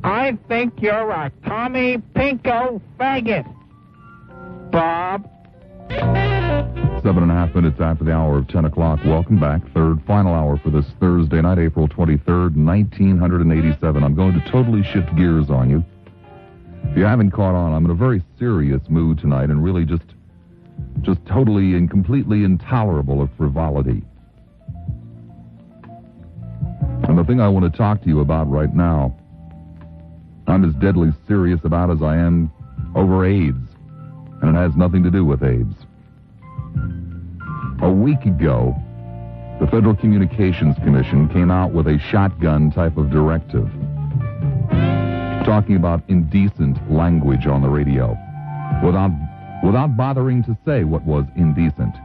I think you're a Tommy Pinko faggot, Bob. 7.5 minutes after the hour of 10 o'clock. Welcome back. Third, final hour for this Thursday night, April 23rd, 1987. I'm going to totally shift gears on you. If you haven't caught on, I'm in a very serious mood tonight and really just totally and completely intolerable of frivolity. And the thing I want to talk to you about right now, I'm as deadly serious about as I am over AIDS. And it has nothing to do with AIDS. A week ago, the Federal Communications Commission came out with a shotgun type of directive talking about indecent language on the radio without bothering to say what was indecent.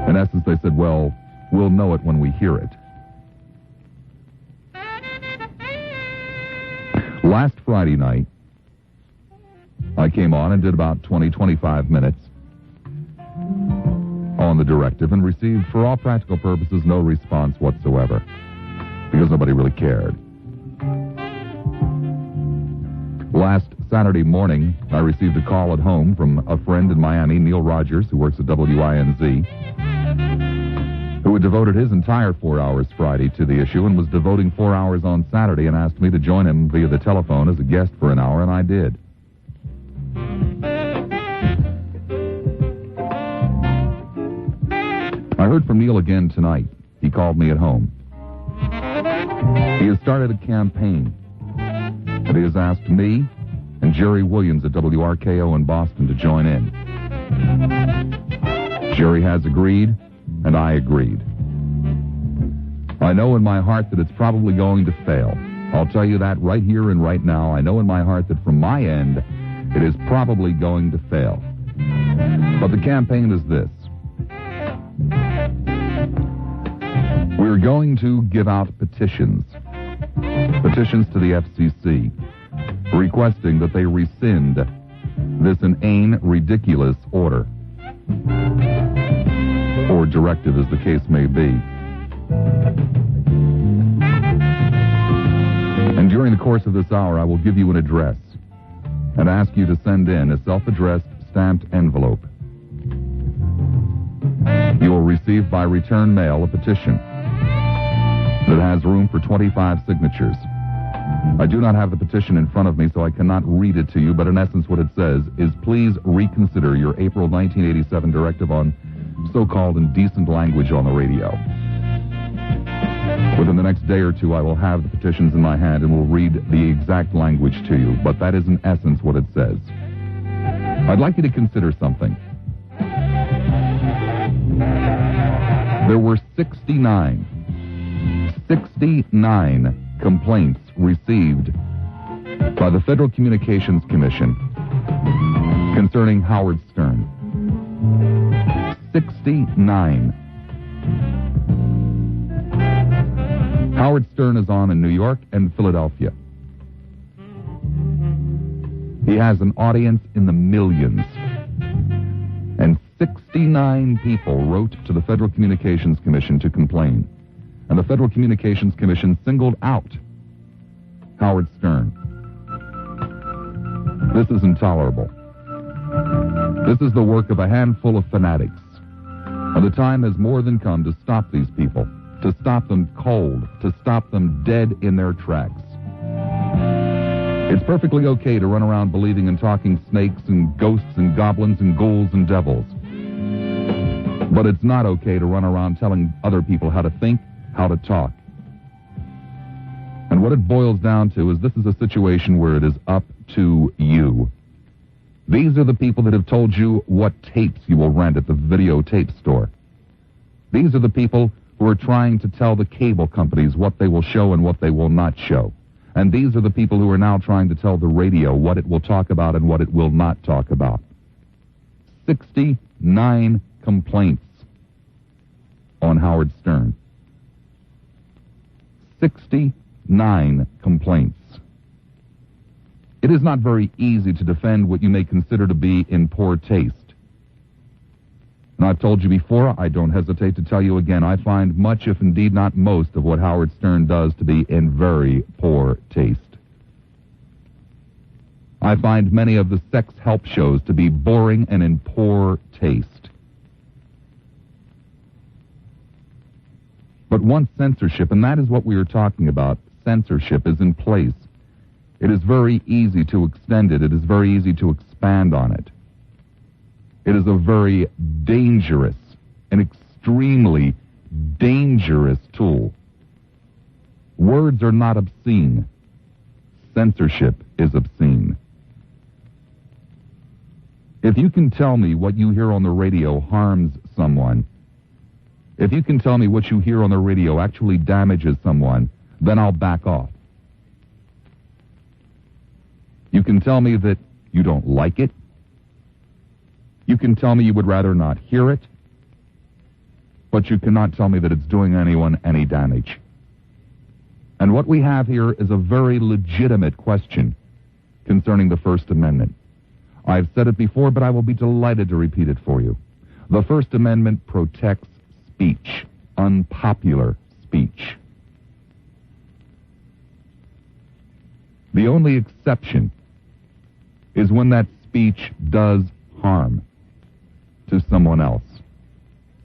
In essence, they said, well, we'll know it when we hear it. Last Friday night, I came on and did about 20-25 minutes on the directive and received, for all practical purposes, no response whatsoever because nobody really cared. Last Saturday morning, I received a call at home from a friend in Miami, Neil Rogers, who works at WINZ, who had devoted his entire 4 hours Friday to the issue and was devoting 4 hours on Saturday and asked me to join him via the telephone as a guest for an hour, and I did. I heard from Neil again tonight. He called me at home. He has started a campaign, and he has asked me and Jerry Williams at WRKO in Boston to join in. Jerry has agreed, and I agreed. I know in my heart that it's probably going to fail. I'll tell you that right here and right now. I know in my heart that from my end, it is probably going to fail. But the campaign is this. We're going to give out petitions to the FCC, requesting that they rescind this inane, ridiculous order, or directive as the case may be. And during the course of this hour, I will give you an address and ask you to send in a self-addressed stamped envelope. You will receive by return mail a petition that has room for 25 signatures. I do not have the petition in front of me, so I cannot read it to you, but in essence what it says is, please reconsider your April 1987 directive on so-called indecent language on the radio. Within the next day or two, I will have the petitions in my hand and will read the exact language to you, but that is in essence what it says. I'd like you to consider something. There were 69 complaints received by the Federal Communications Commission concerning Howard Stern. 69. Howard Stern is on in New York and Philadelphia. He has an audience in the millions. And 69 people wrote to the Federal Communications Commission to complain. And the Federal Communications Commission singled out Howard Stern. This is intolerable. This is the work of a handful of fanatics. And the time has more than come to stop these people, to stop them cold, to stop them dead in their tracks. It's perfectly okay to run around believing and talking snakes and ghosts and goblins and ghouls and devils. But it's not okay to run around telling other people how to think, how to talk. And what it boils down to is this is a situation where it is up to you. These are the people that have told you what tapes you will rent at the videotape store. These are the people who are trying to tell the cable companies what they will show and what they will not show. And these are the people who are now trying to tell the radio what it will talk about and what it will not talk about. 69 complaints on Howard Stern. 69 complaints. It is not very easy to defend what you may consider to be in poor taste. And I've told you before, I don't hesitate to tell you again, I find much, if indeed not most, of what Howard Stern does to be in very poor taste. I find many of the sex help shows to be boring and in poor taste. But once censorship, and that is what we are talking about, censorship is in place, it is very easy to extend it. It is very easy to expand on it. It is a very dangerous, an extremely dangerous tool. Words are not obscene. Censorship is obscene. If you can tell me what you hear on the radio harms someone, if you can tell me what you hear on the radio actually damages someone, then I'll back off. You can tell me that you don't like it. You can tell me you would rather not hear it. But you cannot tell me that it's doing anyone any damage. And what we have here is a very legitimate question concerning the First Amendment. I've said it before, but I will be delighted to repeat it for you. The First Amendment protects speech, unpopular speech. The only exception is when that speech does harm to someone else.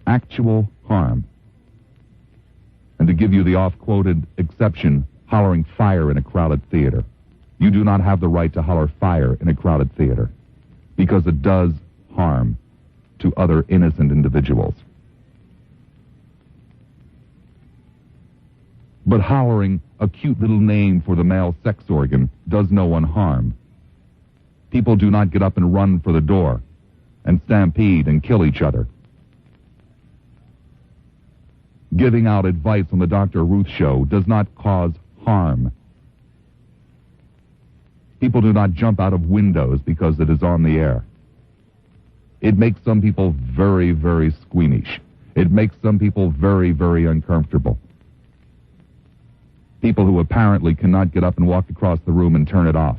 Actual harm. And to give you the oft-quoted exception, hollering fire in a crowded theater. You do not have the right to holler fire in a crowded theater because it does harm to other innocent individuals. But hollering a cute little name for the male sex organ does no one harm. People do not get up and run for the door and stampede and kill each other. Giving out advice on the Dr. Ruth show does not cause harm. People do not jump out of windows because it is on the air. It makes some people very, very squeamish. It makes some people very, very uncomfortable. People who apparently cannot get up and walk across the room and turn it off.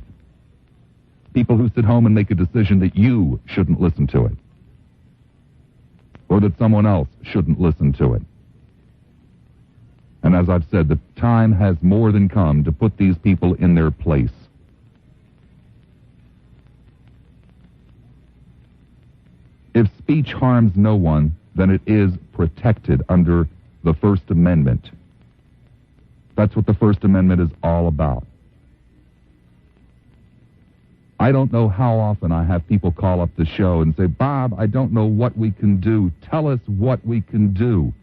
People who sit home and make a decision that you shouldn't listen to it. Or that someone else shouldn't listen to it. And as I've said, the time has more than come to put these people in their place. If speech harms no one, then it is protected under the First Amendment. That's what the First Amendment is all about. I don't know how often I have people call up the show and say, Bob, I don't know what we can do. Tell us what we can do.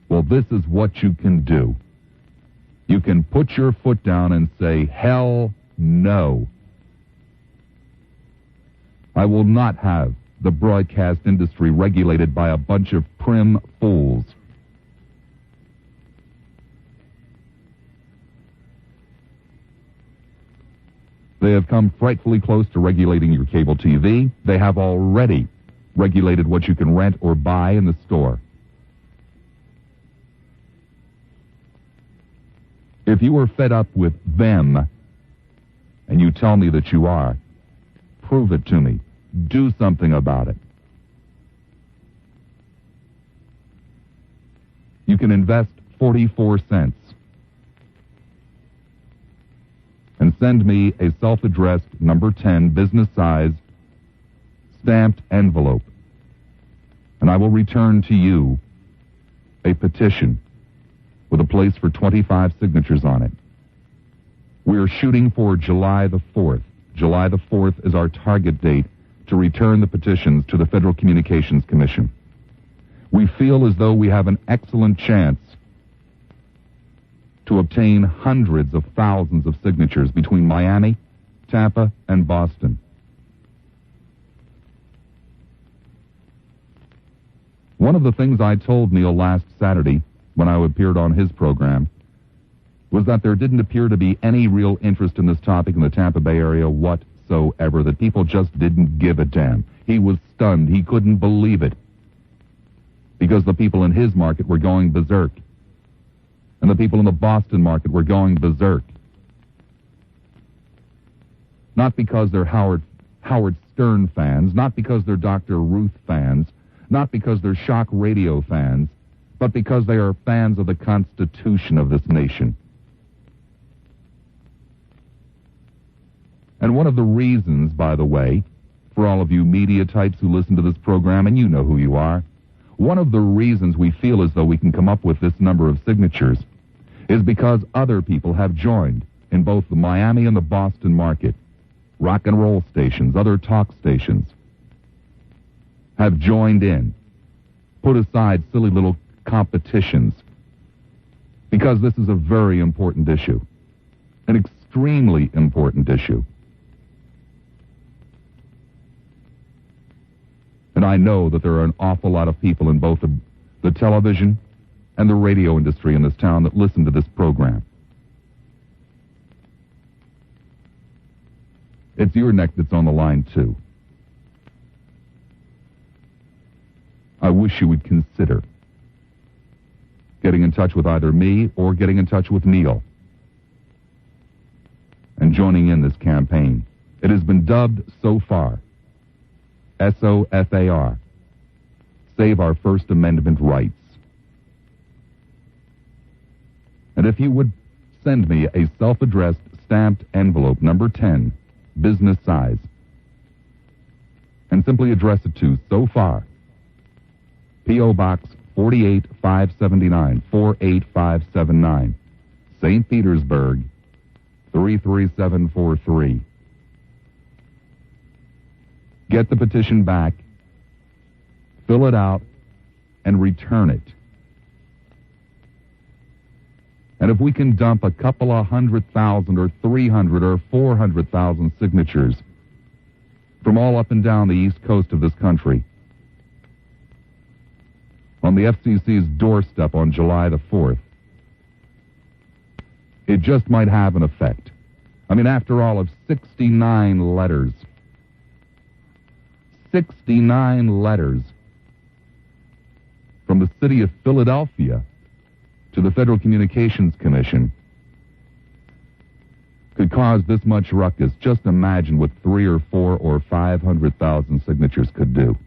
Well, this is what you can do. You can put your foot down and say, hell no. I will not have the broadcast industry regulated by a bunch of prim fools. They have come frightfully close to regulating your cable TV. They have already regulated what you can rent or buy in the store. If you are fed up with them, and you tell me that you are, prove it to me. Do something about it. You can invest 44 cents and send me a self-addressed number 10 business size stamped envelope, and I will return to you a petition with a place for 25 signatures on it. We are shooting for July the 4th. July the 4th is our target date to return the petitions to the Federal Communications Commission. We feel as though we have an excellent chance to obtain hundreds of thousands of signatures between Miami, Tampa, and Boston. One of the things I told Neil last Saturday when I appeared on his program was that there didn't appear to be any real interest in this topic in the Tampa Bay area whatsoever, that people just didn't give a damn. He was stunned. He couldn't believe it because the people in his market were going berserk. And the people in the Boston market were going berserk. Not because they're Howard Stern fans, not because they're Dr. Ruth fans, not because they're shock radio fans, but because they are fans of the Constitution of this nation. And one of the reasons, by the way, for all of you media types who listen to this program, and you know who you are, one of the reasons we feel as though we can come up with this number of signatures is because other people have joined in both the Miami and the Boston market. Rock and roll stations, other talk stations have joined in, put aside silly little competitions, because this is a very important issue, an extremely important issue. And I know that there are an awful lot of people in both the television and the radio industry in this town that listen to this program. It's your neck that's on the line, too. I wish you would consider getting in touch with either me or getting in touch with Neil and joining in this campaign. It has been dubbed so far SOFAR, Save Our First Amendment Rights. And if you would send me a self-addressed stamped envelope, number 10, business size, and simply address it to SOFAR, P.O. Box 48579, 48579, St. Petersburg, 33743. Get the petition back, fill it out, and return it. And if we can dump a couple of 100,000 or 300 or 400,000 signatures from all up and down the east coast of this country on the FCC's doorstep on July the 4th, it just might have an effect. I mean, after all of 69 letters, 69 letters from the city of Philadelphia to the Federal Communications Commission could cause this much ruckus. Just imagine what 3 or 4 or 500,000 signatures could do.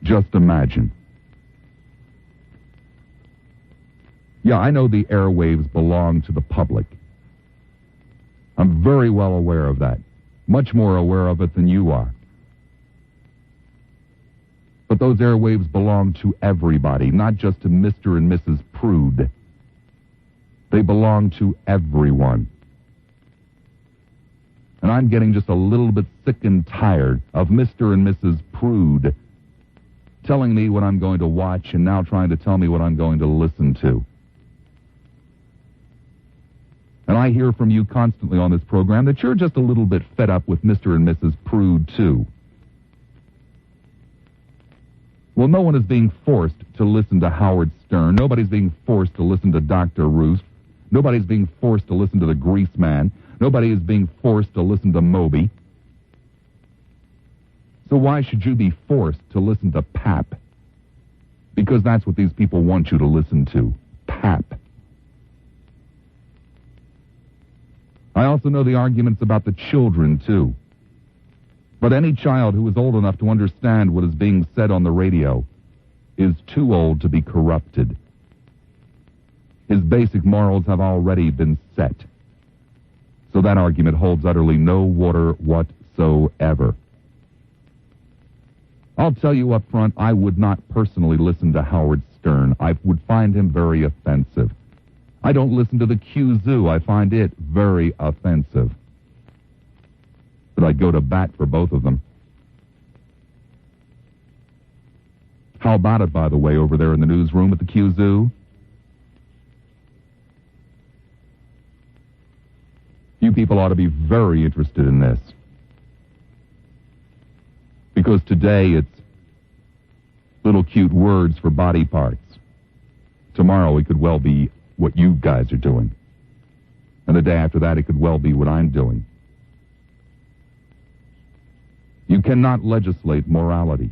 Just imagine. Yeah, I know the airwaves belong to the public. I'm very well aware of that. Much more aware of it than you are. But those airwaves belong to everybody, not just to Mr. and Mrs. Prude. They belong to everyone. And I'm getting just a little bit sick and tired of Mr. and Mrs. Prude telling me what I'm going to watch and now trying to tell me what I'm going to listen to. And I hear from you constantly on this program that you're just a little bit fed up with Mr. and Mrs. Prude, too. Well, no one is being forced to listen to Howard Stern. Nobody's being forced to listen to Dr. Ruth. Nobody's being forced to listen to the Grease Man. Nobody is being forced to listen to Moby. So why should you be forced to listen to Pap? Because that's what these people want you to listen to. Pap. I also know the arguments about the children, too. But any child who is old enough to understand what is being said on the radio is too old to be corrupted. His basic morals have already been set. So that argument holds utterly no water whatsoever. I'll tell you up front, I would not personally listen to Howard Stern. I would find him very offensive. I don't listen to the Q-Zoo. I find it very offensive. But I'd go to bat for both of them. How about it, by the way, over there in the newsroom at the Q-Zoo? You people ought to be very interested in this. Because today it's little cute words for body parts. Tomorrow it could well be what you guys are doing. And the day after that it could well be what I'm doing. You cannot legislate morality.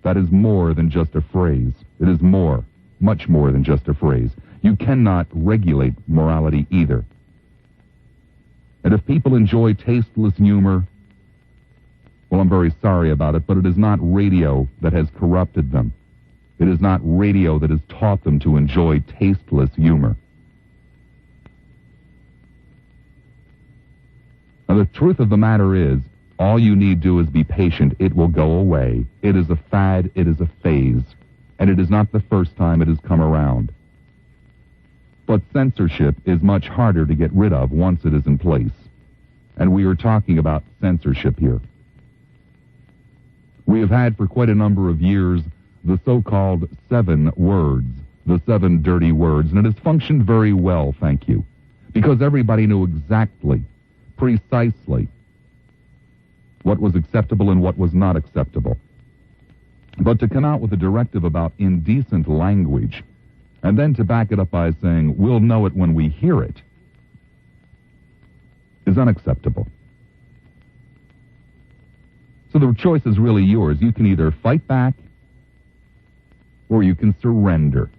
That is more than just a phrase. It is more, much more than just a phrase. You cannot regulate morality either. And if people enjoy tasteless humor, well, I'm very sorry about it, but it is not radio that has corrupted them. It is not radio that has taught them to enjoy tasteless humor. truth of the matter is, all you need do is be patient. It will go away. It is a fad. It is a phase. And it is not the first time it has come around. But censorship is much harder to get rid of once it is in place. And we are talking about censorship here. We have had for quite a number of years the so-called 7 words, the 7 dirty words, and it has functioned very well, thank you, because everybody knew exactly, precisely, what was acceptable and what was not acceptable. But to come out with a directive about indecent language, and then to back it up by saying, we'll know it when we hear it, is unacceptable. So the choice is really yours. You can either fight back, or you can surrender.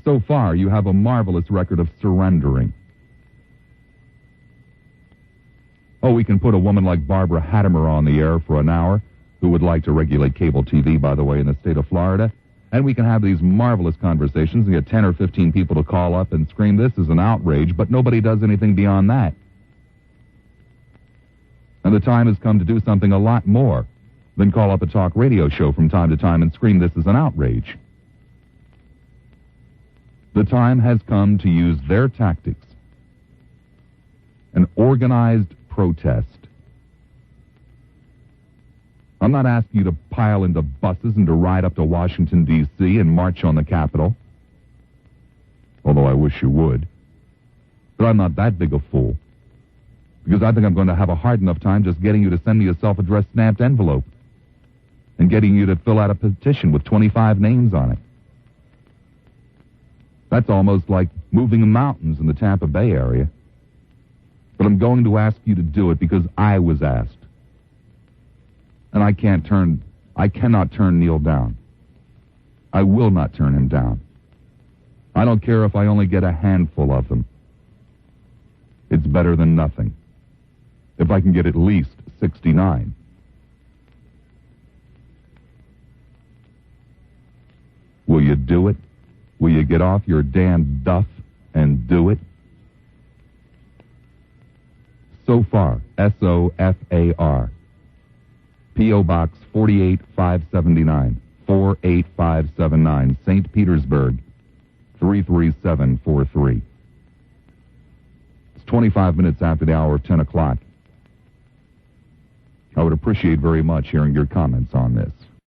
So far, you have a marvelous record of surrendering. Oh, we can put a woman like Barbara Hattemer on the air for an hour, who would like to regulate cable TV, by the way, in the state of Florida, and we can have these marvelous conversations and get 10 or 15 people to call up and scream, this is an outrage, but nobody does anything beyond that. And the time has come to do something a lot more than call up a talk radio show from time to time and scream, this is an outrage. The time has come to use their tactics, an organized protest. I'm not asking you to pile into buses and to ride up to Washington, D.C. and march on the Capitol, although I wish you would. But I'm not that big a fool, because I think I'm going to have a hard enough time just getting you to send me a self-addressed stamped envelope and getting you to fill out a petition with 25 names on it. That's almost like moving mountains in the Tampa Bay area. But I'm going to ask you to do it because I was asked. And I cannot turn Neil down. I will not turn him down. I don't care if I only get a handful of them. It's better than nothing. If I can get at least 69. Will you do it? Will you get off your damn duff and do it? SOFAR, S-O-F-A-R. P.O. Box 48579, 48579, St. Petersburg, 33743. It's 25 minutes after the hour of 10 o'clock. I would appreciate very much hearing your comments on this.